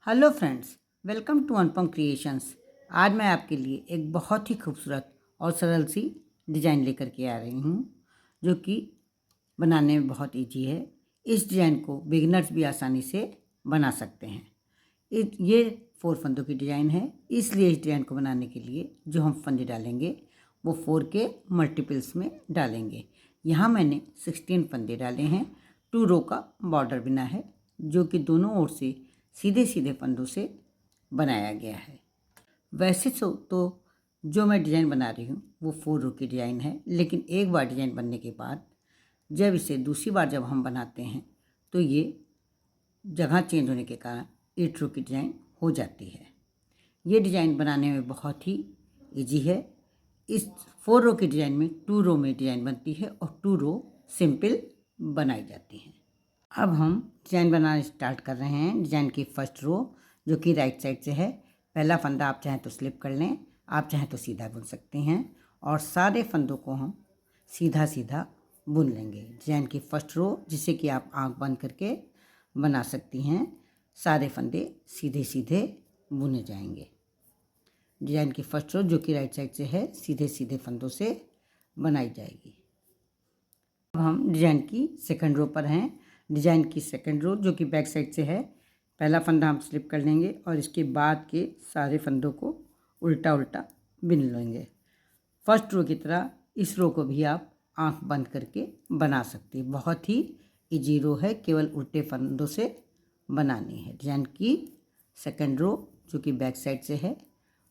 Hello friends, welcome to Anupam creations. आज मैं आपके लिए एक बहुत ही खूबसूरत और सरल सी डिज़ाइन लेकर के आ रही हूँ जो कि बनाने में बहुत इजी है। इस डिज़ाइन को बिगिनर्स भी आसानी से बना सकते हैं। ये 4 फंदों की डिज़ाइन है, इसलिए इस डिज़ाइन को बनाने के लिए जो हम फंदे डालेंगे वो 4 के मल्टीपल्स में डालेंगे। यहाँ मैंने 16 फंदे डाले हैं। 2 रो का बॉर्डर बना है जो कि दोनों ओर से सीधे सीधे फंदों से बनाया गया है। वैसे तो जो मैं डिज़ाइन बना रही हूँ वो 4 रो की डिज़ाइन है, लेकिन एक बार डिज़ाइन बनने के बाद जब इसे दूसरी बार जब हम बनाते हैं तो ये जगह चेंज होने के कारण 8 रो की डिज़ाइन हो जाती है। ये डिज़ाइन बनाने में बहुत ही इजी है। इस 4 रो की डिज़ाइन में 2 रो में डिज़ाइन बनती है और 2 रो सिंपल बनाई जाती हैं। अब हम डिज़ाइन बनाना स्टार्ट कर रहे हैं। डिज़ाइन की फर्स्ट रो जो कि राइट साइड से है, पहला फंदा आप चाहें तो स्लिप कर लें, आप चाहें तो सीधा बुन सकते हैं और सारे फंदों को हम सीधा सीधा बुन लेंगे। डिज़ाइन की फर्स्ट रो जिसे कि आप आंख बंद करके बना सकती हैं, सारे फंदे सीधे सीधे बुने जाएंगे। डिज़ाइन की फर्स्ट रो जो कि राइट साइड से है सीधे सीधे फंदों से बनाई जाएगी। अब हम डिज़ाइन की सेकंड रो पर हैं। डिज़ाइन की सेकंड रो जो कि बैक साइड से है, पहला फंदा हम स्लिप कर लेंगे और इसके बाद के सारे फंदों को उल्टा उल्टा बिन लेंगे। फर्स्ट रो की तरह इस रो को भी आप आंख बंद करके बना सकते हैं। बहुत ही इजी रो है, केवल उल्टे फंदों से बनानी है। डिज़ाइन की सेकंड रो जो कि बैक साइड से है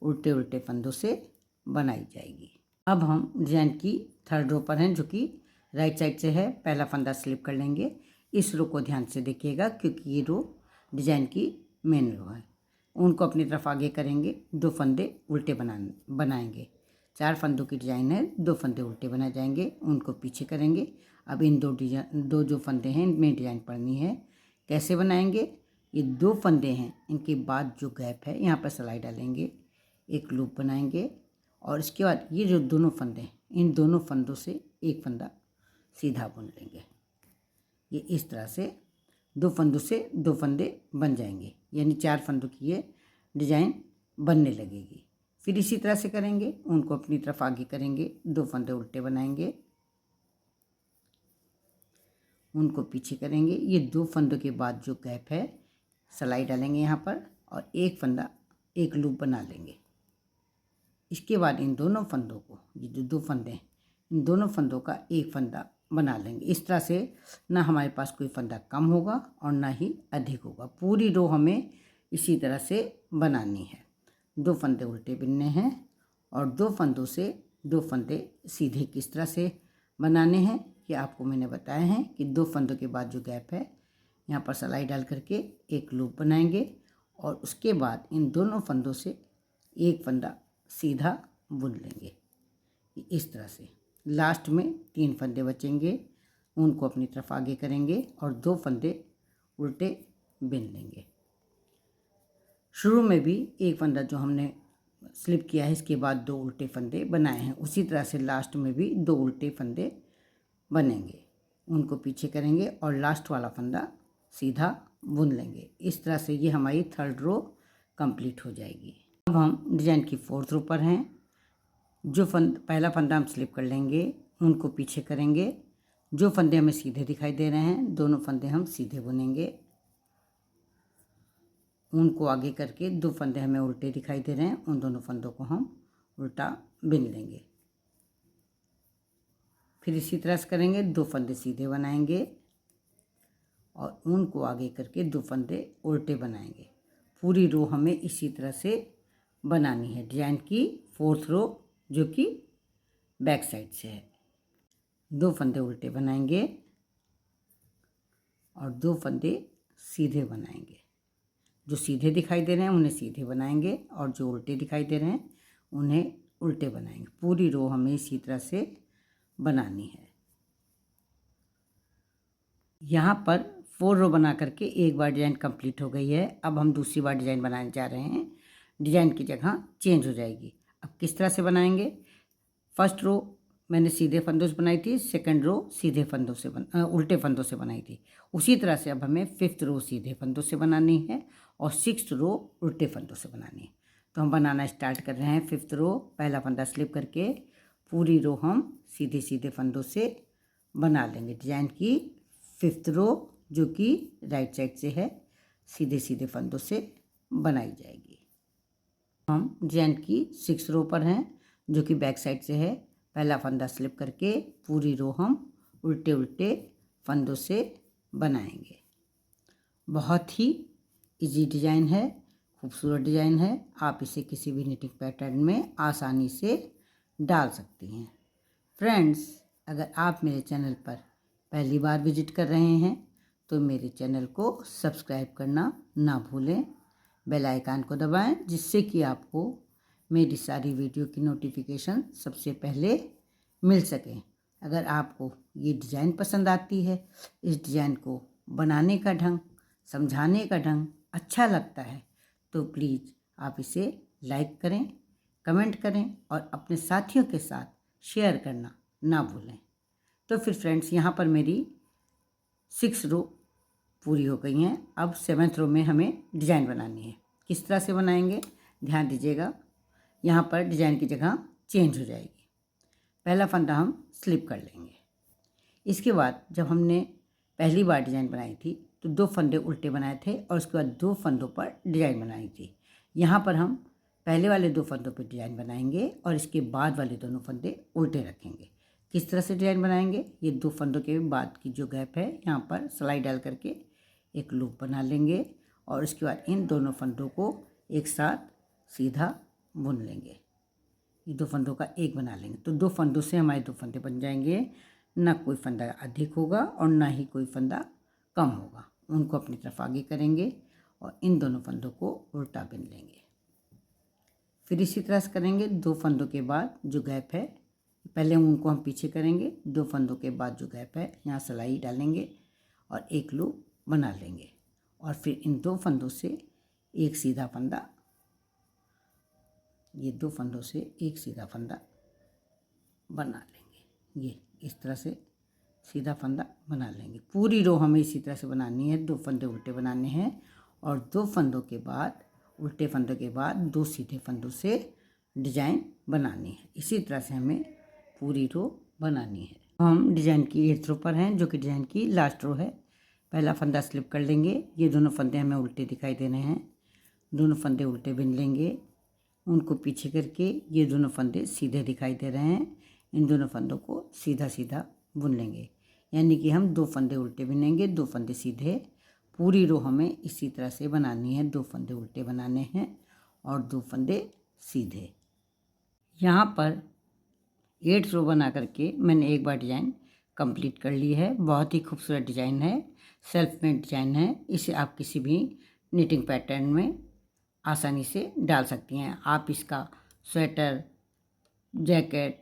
उल्टे उल्टे फंदों से बनाई जाएगी। अब हम डिज़ाइन की थर्ड रो पर हैं जो कि राइट साइड से है, पहला फंदा स्लिप कर लेंगे। इस रो को ध्यान से देखिएगा क्योंकि ये रो डिज़ाइन की मेन रो है। उनको अपनी तरफ आगे करेंगे, 2 फंदे उल्टे बनाएंगे। 4 फंदों की डिज़ाइन है, 2 फंदे उल्टे बनाए जाएंगे, उनको पीछे करेंगे। अब इन दो जो फंदे हैं इनमें डिज़ाइन पड़नी है। कैसे बनाएंगे? ये 2 फंदे हैं, इनके बाद जो गैप है यहाँ पर सिलाई डालेंगे, एक लूप बनाएंगे और इसके बाद ये जो दोनों फंदे हैं इन दोनों फंदों से एक फंदा सीधा बुन लेंगे। ये इस तरह से 2 फंदों से 2 फंदे बन जाएंगे, यानी 4 फंदों की ये डिज़ाइन बनने लगेगी। फिर इसी तरह से करेंगे, उनको अपनी तरफ आगे करेंगे, 2 फंदे उल्टे बनाएंगे, उनको पीछे करेंगे। ये 2 फंदों के बाद जो गैप है सिलाई डालेंगे यहाँ पर और एक फंदा एक लूप बना लेंगे। इसके बाद इन दोनों फंदों को, ये जो 2 फंदे हैं इन दोनों फंदों का एक फंदा बना लेंगे। इस तरह से ना हमारे पास कोई फंदा कम होगा और ना ही अधिक होगा। पूरी रो हमें इसी तरह से बनानी है। 2 फंदे उल्टे बिनने हैं और 2 फंदों से 2 फंदे सीधे किस तरह से बनाने हैं ये आपको मैंने बताया है कि 2 फंदों के बाद जो गैप है यहाँ पर सिलाई डाल करके एक लूप बनाएंगे और उसके बाद इन दोनों फंदों से एक फंदा सीधा बुन लेंगे। इस तरह से लास्ट में 3 फंदे बचेंगे, उनको अपनी तरफ आगे करेंगे और 2 फंदे उल्टे बिन लेंगे। शुरू में भी एक फंदा जो हमने स्लिप किया है इसके बाद 2 उल्टे फंदे बनाए हैं, उसी तरह से लास्ट में भी 2 उल्टे फंदे बनेंगे, उनको पीछे करेंगे और लास्ट वाला फंदा सीधा बुन लेंगे। इस तरह से ये हमारी थर्ड रो कंप्लीट हो जाएगी। अब हम डिज़ाइन की फोर्थ रो पर हैं। जो पहला फंदा हम स्लिप कर लेंगे, उनको पीछे करेंगे, जो फंदे हमें सीधे दिखाई दे रहे हैं दोनों फंदे हम सीधे बुनेंगे, उनको आगे करके 2 फंदे हमें उल्टे दिखाई दे रहे हैं उन दोनों फंदों को हम उल्टा बिन लेंगे। फिर इसी तरह से करेंगे, 2 फंदे सीधे बनाएंगे और उनको आगे करके 2 फंदे उल्टे बनाएंगे। पूरी रो हमें इसी तरह से बनानी है। डिज़ाइन की फोर्थ रो जो कि बैक साइड से है, 2 फंदे उल्टे बनाएंगे और 2 फंदे सीधे बनाएंगे। जो सीधे दिखाई दे रहे हैं उन्हें सीधे बनाएंगे और जो उल्टे दिखाई दे रहे हैं उन्हें उल्टे बनाएंगे। पूरी रो हमें इसी तरह से बनानी है। यहाँ पर 4 रो बना करके एक बार डिज़ाइन कंप्लीट हो गई है। अब हम दूसरी बार डिज़ाइन बनाने जा रहे हैं। डिज़ाइन की जगह चेंज हो जाएगी। अब किस तरह से बनाएंगे? फर्स्ट रो मैंने सीधे फंदों से बनाई थी, सेकंड रो सीधे फंदों से उल्टे फंदों से बनाई थी। उसी तरह से अब हमें 5th रो सीधे फंदों से बनानी है और 6 रो उल्टे फंदों से बनानी है। तो हम बनाना स्टार्ट कर रहे हैं। 5th रो पहला फंदा स्लिप करके पूरी रो हम सीधे सीधे फंदों से बना लेंगे। डिजाइन की 5th रो जो कि राइट साइड से है सीधे सीधे फंदों से बनाई जाएगी। हम डिजाइन की 6th रो पर हैं जो कि बैक साइड से है। पहला फंदा स्लिप करके पूरी रो हम उल्टे उल्टे फंदों से बनाएंगे। बहुत ही इजी डिजाइन है, खूबसूरत डिजाइन है। आप इसे किसी भी निटिंग पैटर्न में आसानी से डाल सकती हैं। फ्रेंड्स, अगर आप मेरे चैनल पर पहली बार विजिट कर रहे हैं तो मेरे चैनल को सब्सक्राइब करना ना भूलें। बेल आइकन को दबाएं जिससे कि आपको मेरी सारी वीडियो की नोटिफिकेशन सबसे पहले मिल सके। अगर आपको ये डिज़ाइन पसंद आती है, इस डिज़ाइन को बनाने का ढंग, समझाने का ढंग अच्छा लगता है तो प्लीज़ आप इसे लाइक करें, कमेंट करें और अपने साथियों के साथ शेयर करना ना भूलें। तो फिर फ्रेंड्स, यहाँ पर मेरी 6 रो पूरी हो गई हैं। अब 7th रो में हमें डिज़ाइन बनानी है। किस तरह से बनाएंगे ध्यान दीजिएगा। यहाँ पर डिज़ाइन की जगह चेंज हो जाएगी। पहला फंदा हम स्लिप कर लेंगे। इसके बाद जब हमने पहली बार डिज़ाइन बनाई थी तो 2 फंदे उल्टे बनाए थे और उसके बाद 2 फंदों पर डिज़ाइन बनाई थी। यहाँ पर हम पहले वाले 2 फंदों पर डिज़ाइन बनाएंगे और इसके बाद वाले दोनों फंदे उल्टे रखेंगे। किस तरह से डिज़ाइन बनाएंगे, ये 2 फंदों के बाद की जो गैप है यहाँ पर सिलाई डाल करके एक लूप बना लेंगे और उसके बाद इन दोनों फंदों को एक साथ सीधा बुन लेंगे। ये 2 फंदों का एक बना लेंगे तो 2 फंदों से हमारे 2 फंदे बन जाएंगे। ना कोई फंदा अधिक होगा और ना ही कोई फंदा कम होगा। उनको अपनी तरफ आगे करेंगे और इन दोनों फंदों को उल्टा बिन लेंगे। फिर इसी तरह से करेंगे। 2 फंदों के बाद जो गैप है पहले उनको हम पीछे करेंगे। 2 फंदों के बाद जो गैप है यहाँ सिलाई डालेंगे और एक लूप बना लेंगे और फिर इन 2 फंदों से एक सीधा फंदा, ये 2 फंदों से एक सीधा फंदा बना लेंगे। ये इस तरह से सीधा फंदा बना लेंगे। पूरी रो हमें इसी तरह से बनानी है। 2 फंदे उल्टे बनाने हैं और 2 फंदों के बाद उल्टे फंदों के बाद 2 सीधे फंदों से डिजाइन बनानी है। इसी तरह से हमें पूरी रो बनानी है। हम डिजाइन की 8th रो पर हैं जो कि डिजाइन की लास्ट रो है। पहला फंदा स्लिप कर लेंगे। ये दोनों फंदे हमें उल्टे दिखाई दे रहे हैं। दोनों फंदे उल्टे बिन लेंगे, उनको पीछे करके ये दोनों फंदे सीधे दिखाई दे रहे हैं। इन दोनों फंदों को सीधा सीधा बुन लेंगे, यानी कि हम 2 फंदे उल्टे बुनेंगे, 2 फंदे सीधे। पूरी रो हमें इसी तरह से बनानी है। 2 फंदे उल्टे बनाने हैं और 2 फंदे सीधे। यहाँ पर 8 रो बना करके मैंने एक बार डिज़ाइन कंप्लीट कर ली है। बहुत ही खूबसूरत डिज़ाइन है, सेल्फ मेड डिज़ाइन है। इसे आप किसी भी निटिंग पैटर्न में आसानी से डाल सकती हैं। आप इसका स्वेटर, जैकेट,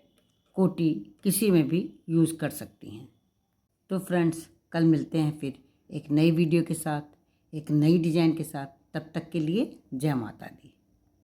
कोटी किसी में भी यूज़ कर सकती हैं। तो फ्रेंड्स, कल मिलते हैं फिर एक नई वीडियो के साथ, एक नई डिज़ाइन के साथ। तब तक के लिए जय माता दी।